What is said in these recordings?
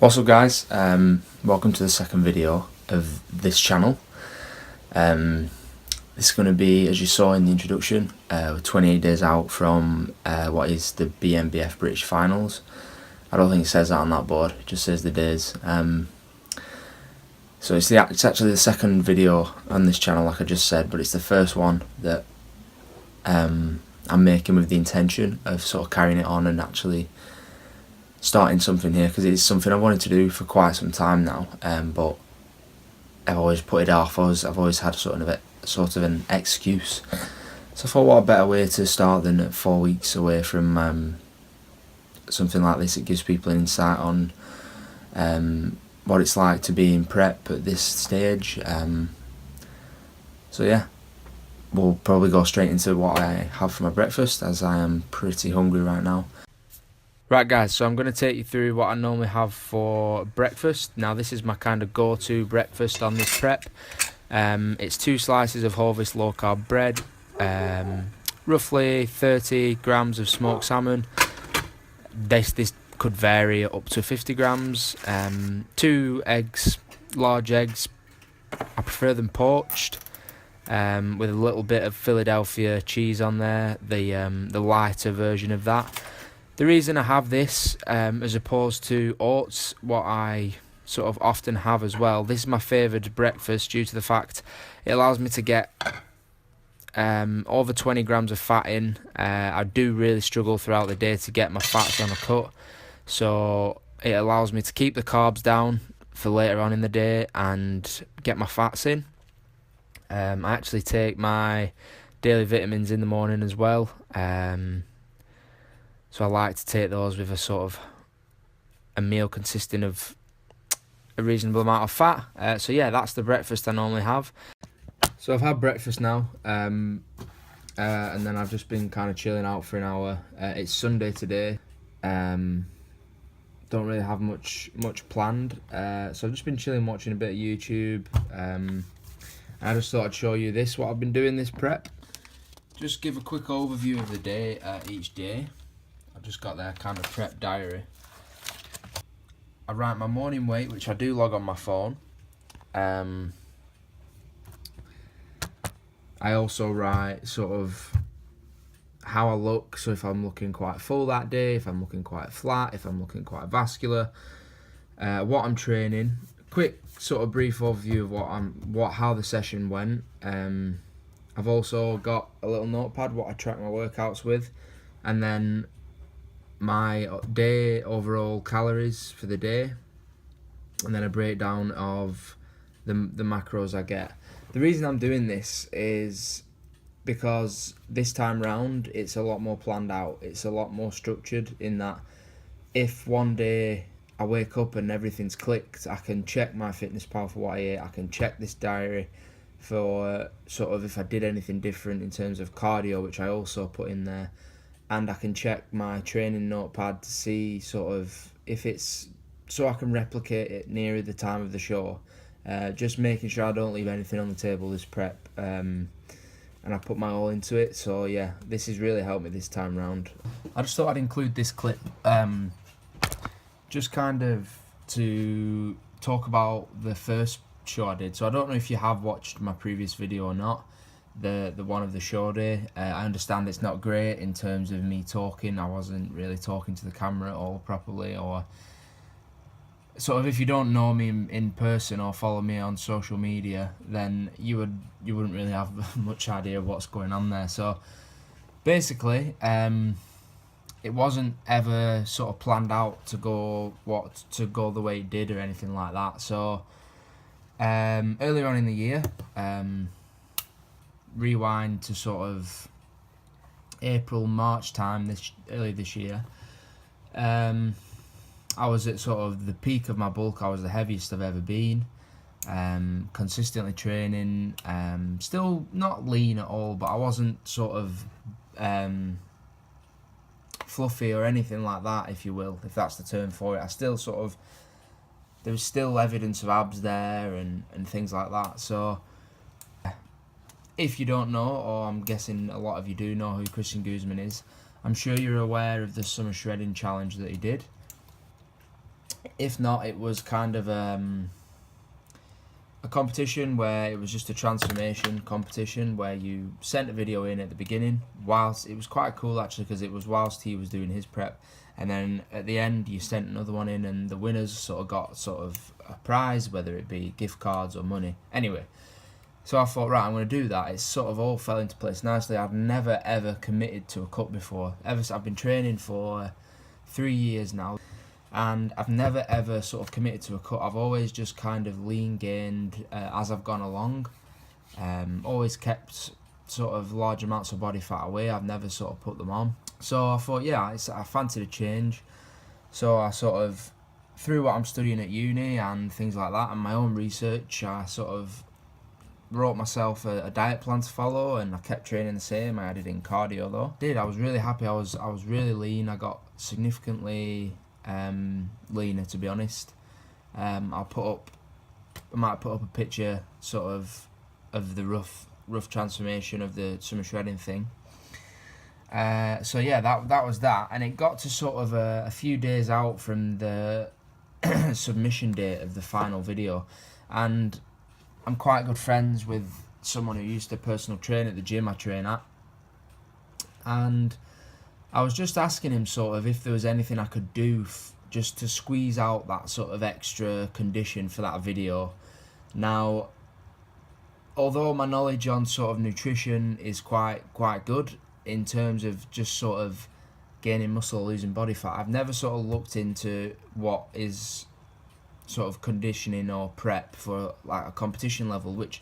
What's up, guys? Welcome to the second video of this channel. This is going to be, as you saw in the introduction, we're 28 days out from what is the BNBF British Finals. I don't think it says that on that board, it just says the days. So it's actually the second video on this channel, like I just said, but it's the first one that I'm making with the intention of sort of carrying it on and actually starting something here, because it's something I wanted to do for quite some time now, but I've always put it off. I've always had sort of an excuse. So I thought, what a better way to start than at 4 weeks away from something like this. It gives people an insight on what it's like to be in prep at this stage. So yeah, we'll probably go straight into what I have for my breakfast, as I am pretty hungry right now. Right, guys, so I'm going to take you through what I normally have for breakfast. Now, this is my kind of go-to breakfast on this prep. It's 2 slices of Hovis low-carb bread, roughly 30 grams of smoked salmon. This could vary up to 50 grams. 2 eggs, large eggs. I prefer them poached, with a little bit of Philadelphia cheese on there, the lighter version of that. The reason I have this, as opposed to oats, what I sort of often have as well, this is my favoured breakfast due to the fact it allows me to get over 20 grams of fat in. I do really struggle throughout the day to get my fats on a cut, so it allows me to keep the carbs down for later on in the day and get my fats in. I actually take my daily vitamins in the morning as well. So I like to take those with a sort of a meal consisting of a reasonable amount of fat. So yeah, that's the breakfast I normally have. So I've had breakfast now, and then I've just been kind of chilling out for an hour. It's Sunday today. Don't really have much planned. So I've just been chilling, watching a bit of YouTube. I just thought I'd show you this, what I've been doing this prep. Just give a quick overview of the day, each day. I've just got their kind of prep diary. I write my morning weight, which I do log on my phone. I also write sort of how I look, so if I'm looking quite full that day, if I'm looking quite flat, if I'm looking quite vascular, what I'm training. Quick sort of brief overview of how the session went. I've also got a little notepad what I track my workouts with, and then my day overall calories for the day, and then a breakdown of the macros I get. The reason I'm doing this is because this time round it's a lot more planned out. It's a lot more structured, in that if one day I wake up and everything's clicked, I can check my FitnessPal for what I ate. I can check this diary for sort of if I did anything different in terms of cardio, which I also put in there. And I can check my training notepad to see sort of if it's, so I can replicate it nearer the time of the show. Just making sure I don't leave anything on the table this prep, and I put my all into it. So yeah, this has really helped me this time round. I just thought I'd include this clip, just kind of to talk about the first show I did. So I don't know if you have watched my previous video or not. The one of the show day. I understand it's not great in terms of me talking. I wasn't really talking to the camera at all properly, or sort of, if you don't know me in person or follow me on social media, then you wouldn't really have much idea of what's going on there. So basically, it wasn't ever sort of planned out to go the way it did or anything like that. So earlier on in the year, rewind to sort of April, March time early this year, I was at sort of the peak of my bulk. I was the heaviest I've ever been, consistently training, still not lean at all, but I wasn't sort of fluffy or anything like that, if you will, if that's the term for it. I still sort of, there was still evidence of abs there and things like that. So if you don't know, or I'm guessing a lot of you do know who Christian Guzman is, I'm sure you're aware of the summer shredding challenge that he did. If not, it was kind of a competition where it was just a transformation competition where you sent a video in at the beginning, whilst it was quite cool actually, because it was whilst he was doing his prep, and then at the end you sent another one in, and the winners sort of got sort of a prize, whether it be gift cards or money. Anyway, so I thought, right, I'm going to do that. It sort of all fell into place nicely. I've never ever committed to a cut before. I've been training for 3 years now, and I've never ever sort of committed to a cut. I've always just kind of lean gained as I've gone along. Always kept sort of large amounts of body fat away. I've never sort of put them on. So I thought, yeah, I fancied a change. So I sort of, through what I'm studying at uni and things like that, and my own research, I sort of wrote myself a diet plan to follow, and I kept training the same. I added in cardio though. I was really happy. I was really lean. I got significantly leaner, to be honest. I might put up a picture sort of the rough transformation of the summer shredding thing. So yeah, that was that, and it got to sort of a few days out from the submission date of the final video, and I'm quite good friends with someone who used to personal train at the gym I train at, and I was just asking him sort of if there was anything I could do just to squeeze out that sort of extra condition for that video. Now, although my knowledge on sort of nutrition is quite good in terms of just sort of gaining muscle, losing body fat, I've never sort of looked into what is sort of conditioning or prep for like a competition level, which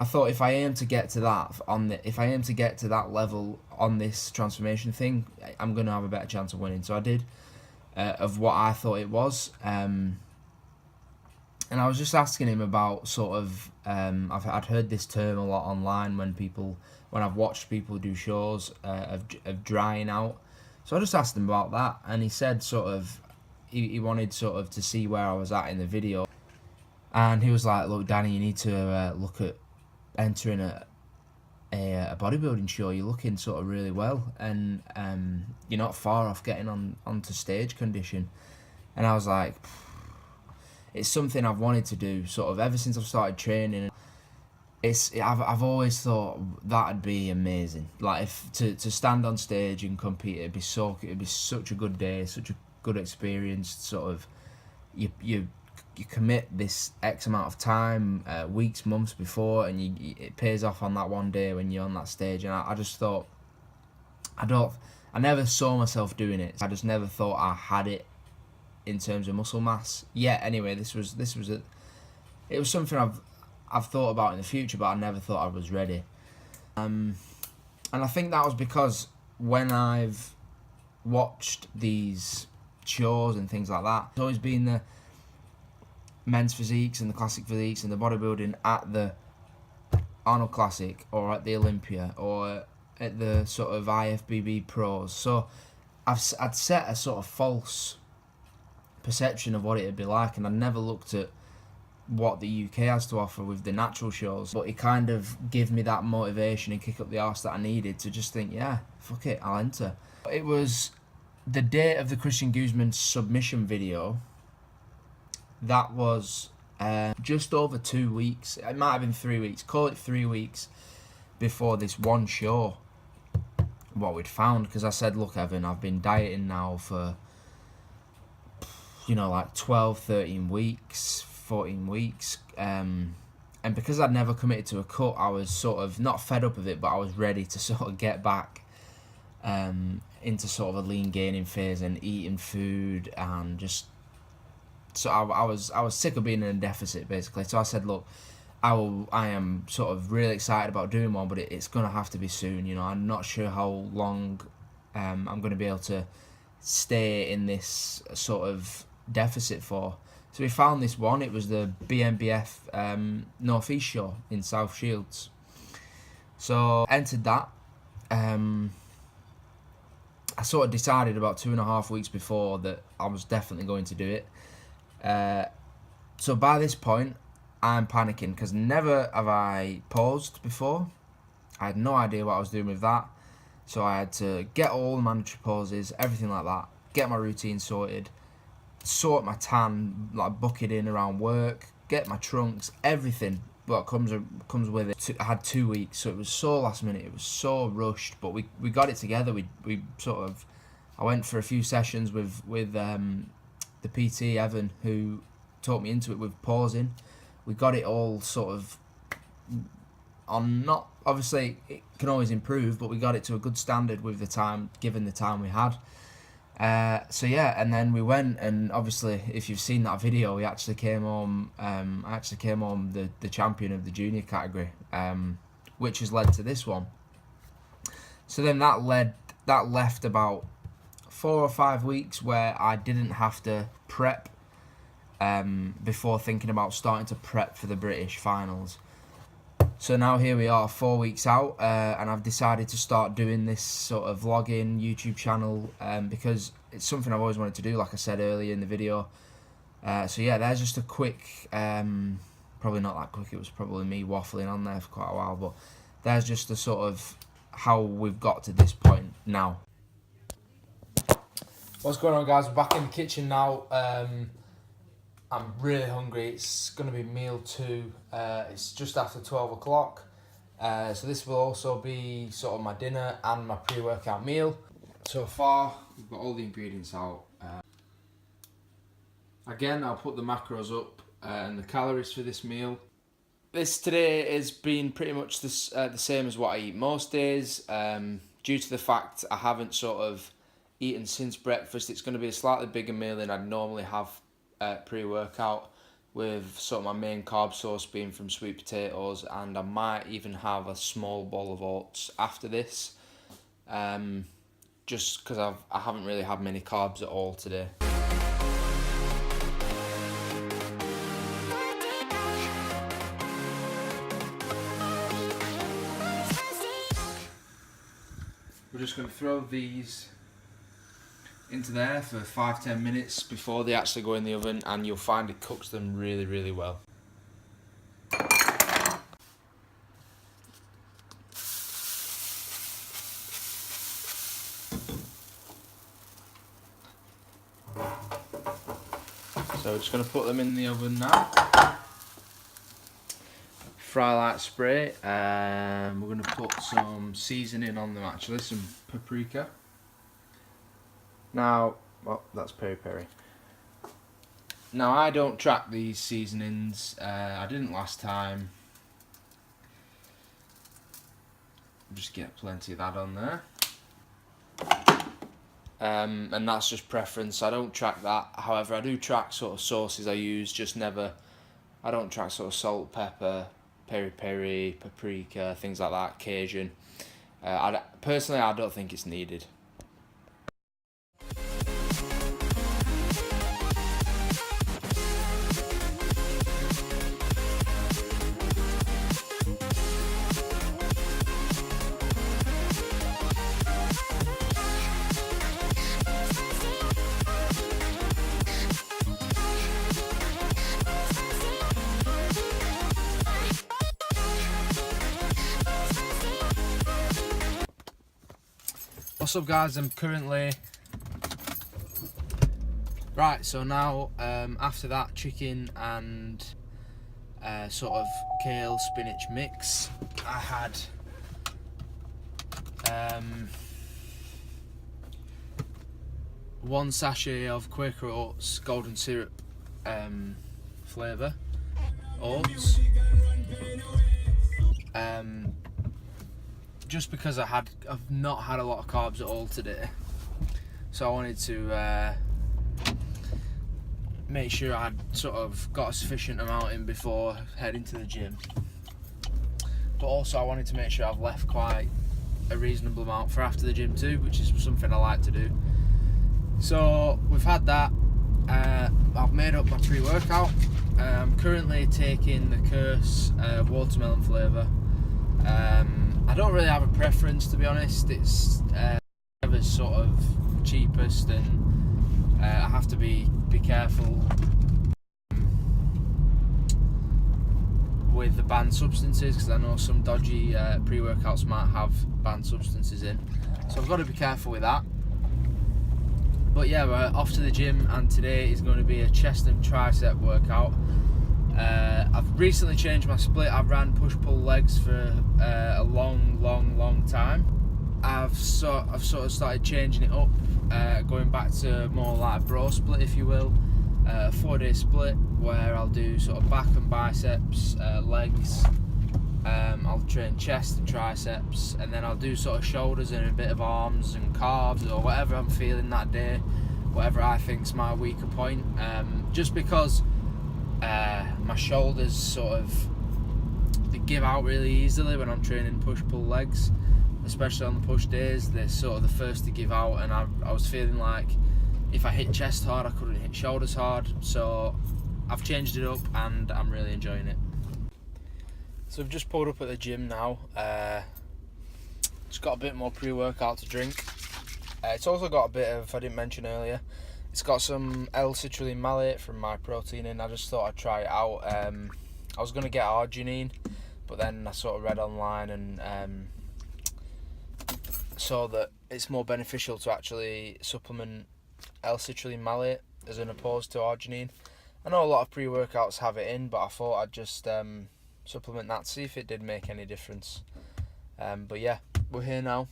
I thought if I aim to get to that level on this transformation thing, I'm gonna have a better chance of winning. So I did, of what I thought it was, and I was just asking him about sort of I'd heard this term a lot online when I've watched people do shows of drying out. So I just asked him about that, and he said sort of he wanted sort of to see where I was at in the video, and he was like, look Danny, you need to look at entering a bodybuilding show. You're looking sort of really well, and you're not far off getting onto stage condition. And I was like, it's something I've wanted to do sort of ever since I've started training. I've always thought that'd be amazing. Like to stand on stage and compete, it'd be such a good day, such a good experience. Sort of you commit this X amount of time, weeks, months before, and it pays off on that one day when you're on that stage. And I just thought, I never saw myself doing it. I just never thought I had it in terms of muscle mass. Yeah. Anyway, it was something I've thought about in the future, but I never thought I was ready. And I think that was because when I've watched these shows and things like that, it's always been the men's physiques and the classic physiques and the bodybuilding at the Arnold Classic or at the Olympia or at the sort of IFBB pros. So I'd set a sort of false perception of what it'd be like, and I never looked at what the UK has to offer with the natural shows. But it kind of gave me that motivation and kick up the arse that I needed to just think, yeah, fuck it, I'll enter. It was the date of the Christian Guzman submission video. That was just over 2 weeks. It might have been 3 weeks. Call it 3 weeks before this one show. What we'd found, because I said, look, Evan, I've been dieting now for, like 12, 13 weeks, 14 weeks. And because I'd never committed to a cut, I was sort of not fed up of it, but I was ready to sort of get back into sort of a lean gaining phase and eating food and just. So I was sick of being in a deficit, basically. So I said, look, I am sort of really excited about doing one, but it's going to have to be soon. I'm not sure how long I'm going to be able to stay in this sort of deficit for. So we found this one. It was the BNBF North East show in South Shields. So entered that. I sort of decided about 2.5 weeks before that I was definitely going to do it. So by this point, I'm panicking because never have I paused before. I had no idea what I was doing with that. So I had to get all the mandatory pauses, everything like that, get my routine sorted, sort my tan, like book it in around work, get my trunks, everything what comes with it. I had 2 weeks, so it was so last minute, it was so rushed, but we got it together. We sort of, I went for a few sessions with the PT Evan, who taught me into it with pausing. We got it all sort of on, not obviously it can always improve, but we got it to a good standard with the time, given the time we had. So yeah, and then we went, and obviously if you've seen that video, we actually came home. I actually came home the champion of the junior category, which has led to this one. So then that left about 4 or 5 weeks where I didn't have to prep before thinking about starting to prep for the British finals. So now here we are 4 weeks out, and I've decided to start doing this sort of vlogging YouTube channel because it's something I've always wanted to do, like I said earlier in the video. So yeah, there's just a quick, probably not that quick, it was probably me waffling on there for quite a while, but there's just the sort of how we've got to this point now. What's going on, guys? We're back in the kitchen now. I'm really hungry. It's going to be meal 2. It's just after 12 o'clock. So this will also be sort of my dinner and my pre-workout meal. So far, we've got all the ingredients out. Again, I'll put the macros up and the calories for this meal. This today has been pretty much the same as what I eat most days. Due to the fact I haven't sort of eaten since breakfast, it's going to be a slightly bigger meal than I'd normally have pre-workout, with sort of my main carb source being from sweet potatoes, and I might even have a small bowl of oats after this, just because I haven't really had many carbs at all today. We're just going to throw these into there for 5-10 minutes before they actually go in the oven, and you'll find it cooks them really, really well. So we're just going to put them in the oven now. Fry light spray, and we're going to put some seasoning on them, actually, some paprika. Now, well, that's peri-peri. Now, I don't track these seasonings. I didn't last time. Just get plenty of that on there. And that's just preference. I don't track that. However, I do track sort of sauces I use, just never. I don't track sort of salt, pepper, peri-peri, paprika, things like that, Cajun. Personally, I don't think it's needed. What's up, guys? I'm currently right, so now after that chicken and sort of kale spinach mix, I had one sachet of Quaker Oats golden syrup flavour oats, just because I've not had a lot of carbs at all today, so I wanted to make sure I had sort of got a sufficient amount in before heading to the gym, but also I wanted to make sure I've left quite a reasonable amount for after the gym too, which is something I like to do. So we've had that. I've made up my pre-workout. I'm currently taking the Curse watermelon flavour. I don't really have a preference, to be honest. It's whatever's sort of cheapest, and I have to be careful with the banned substances, because I know some dodgy pre-workouts might have banned substances in, so I've got to be careful with that. But yeah, we're off to the gym, and today is going to be a chest and tricep workout. I've recently changed my split. I've ran push-pull legs for a long time. I've sort of started changing it up, going back to more like a bro split, if you will. A 4-day split where I'll do sort of back and biceps, legs. I'll train chest and triceps, and then I'll do sort of shoulders and a bit of arms and calves, or whatever I'm feeling that day, whatever I think's my weaker point. Just because my shoulders sort of, they give out really easily when I'm training push-pull legs, especially on the push days. They're sort of the first to give out, and I was feeling like if I hit chest hard, I couldn't hit shoulders hard. So I've changed it up, and I'm really enjoying it. So I've just pulled up at the gym now. Just got a bit more pre-workout to drink. It's also got a bit of, I didn't mention earlier, it's got some L-citrulline malate from my protein in. I just thought I'd try it out. I was going to get arginine, but then I sort of read online and saw that it's more beneficial to actually supplement L-citrulline malate as opposed to arginine. I know a lot of pre-workouts have it in, but I thought I'd just supplement that, see if it did make any difference. But yeah, we're here now.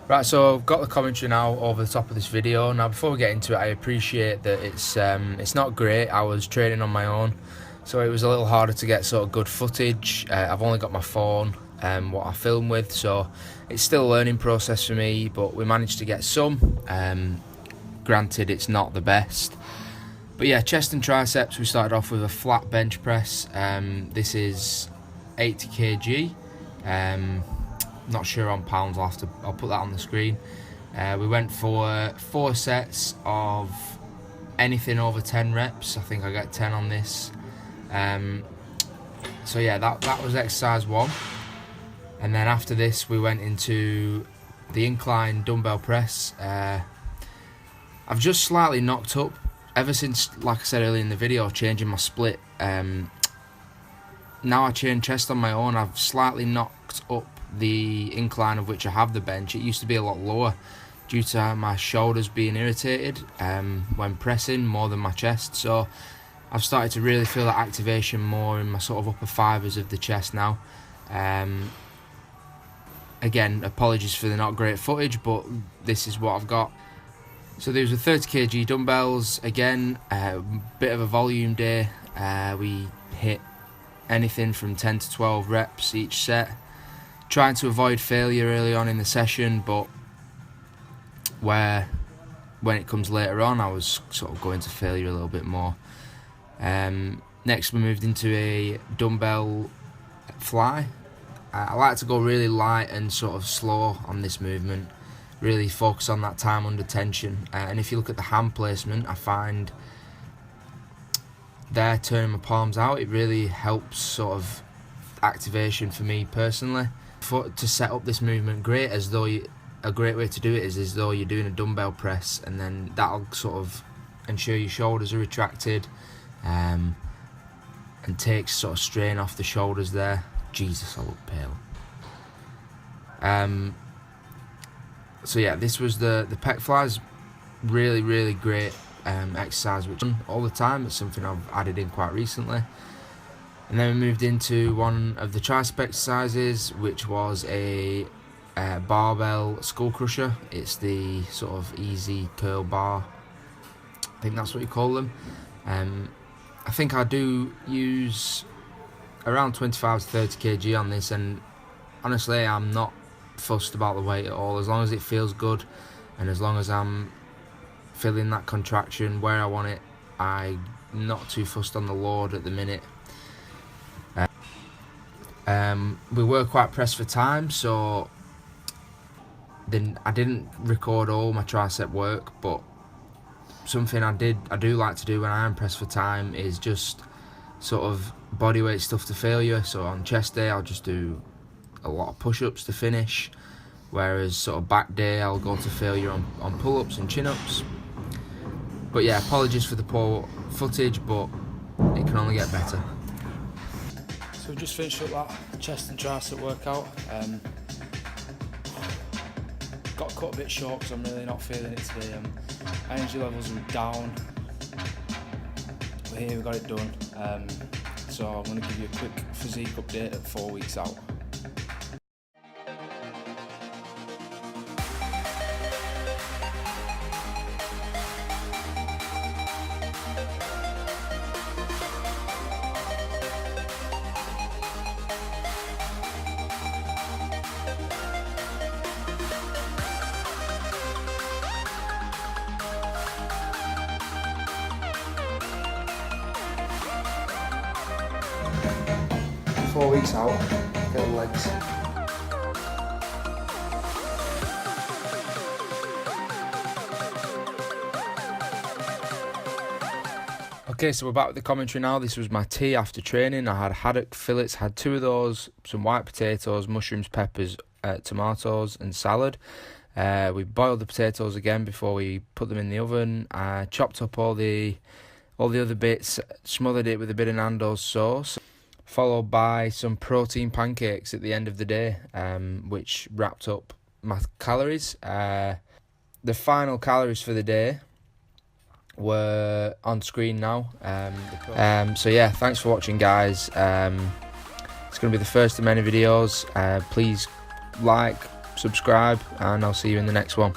Right, so I've got the commentary now over the top of this video. Now before we get into it, I appreciate that it's not great. I was training on my own, so it was a little harder to get sort of good footage. I've only got my phone, what I film with, so it's still a learning process for me, but we managed to get some. Granted, it's not the best. But yeah, chest and triceps, we started off with a flat bench press. This is 80 kg. Not sure on pounds, I'll put that on the screen. We went for 4 sets of anything over 10 reps. I think I got 10 on this. So yeah, that was exercise 1. And then after this, we went into the incline dumbbell press. I've just slightly knocked up ever since, like I said earlier in the video, changing my split. Now I train chest on my own. I've slightly knocked up the incline of which I have the bench. It used to be a lot lower due to my shoulders being irritated when pressing more than my chest. So I've started to really feel that activation more in my sort of upper fibres of the chest now. Again, apologies for the not great footage, but this is what I've got. So these were 30 kg dumbbells. Again, a bit of a volume day. We hit anything from 10 to 12 reps each set, trying to avoid failure early on in the session, but when it comes later on, I was sort of going to failure a little bit more. Next, we moved into a dumbbell fly. I like to go really light and sort of slow on this movement, really focus on that time under tension. And if you look at the hand placement, I find there, turning my palms out, it really helps sort of activation for me personally. To set up this movement great, a great way to do it is as though you're doing a dumbbell press, and then that'll sort of ensure your shoulders are retracted and takes sort of strain off the shoulders there. Jesus, I look pale. So yeah, this was the pec flies. Really great exercise, which all the time. It's something I've added in quite recently. And then we moved into one of the tricep exercises, which was a barbell skull crusher. It's the sort of easy curl bar, I think that's what you call them. I think I do use around 25 to 30 kg on this, and honestly I'm not fussed about the weight at all, as long as it feels good and as long as I'm feeling that contraction where I want it. I'm not too fussed on the load at the minute. We were quite pressed for time, so then I didn't record all my tricep work, but something I do like to do when I am pressed for time is just sort of bodyweight stuff to failure. So on chest day I'll just do a lot of push-ups to finish, whereas sort of back day I'll go to failure on pull-ups and chin-ups. But yeah, apologies for the poor footage, but it can only get better. So we've just finished up that chest and tricep workout. got cut a bit short because I'm really not feeling it today. Energy levels are down. But here we got it done. So I'm going to give you a quick physique update at 4 weeks out. Four weeks out, get the legs. Okay, so we're back with the commentary now. This was my tea after training. I had haddock fillets, had 2 of those, some white potatoes, mushrooms, peppers, tomatoes and salad. We boiled the potatoes again before we put them in the oven. I chopped up all the other bits, smothered it with a bit of Nando's sauce, followed by some protein pancakes at the end of the day, which wrapped up my calories. The final calories for the day were on screen now. So yeah, thanks for watching, guys. It's going to be the first of many videos. Please like, subscribe, and I'll see you in the next one.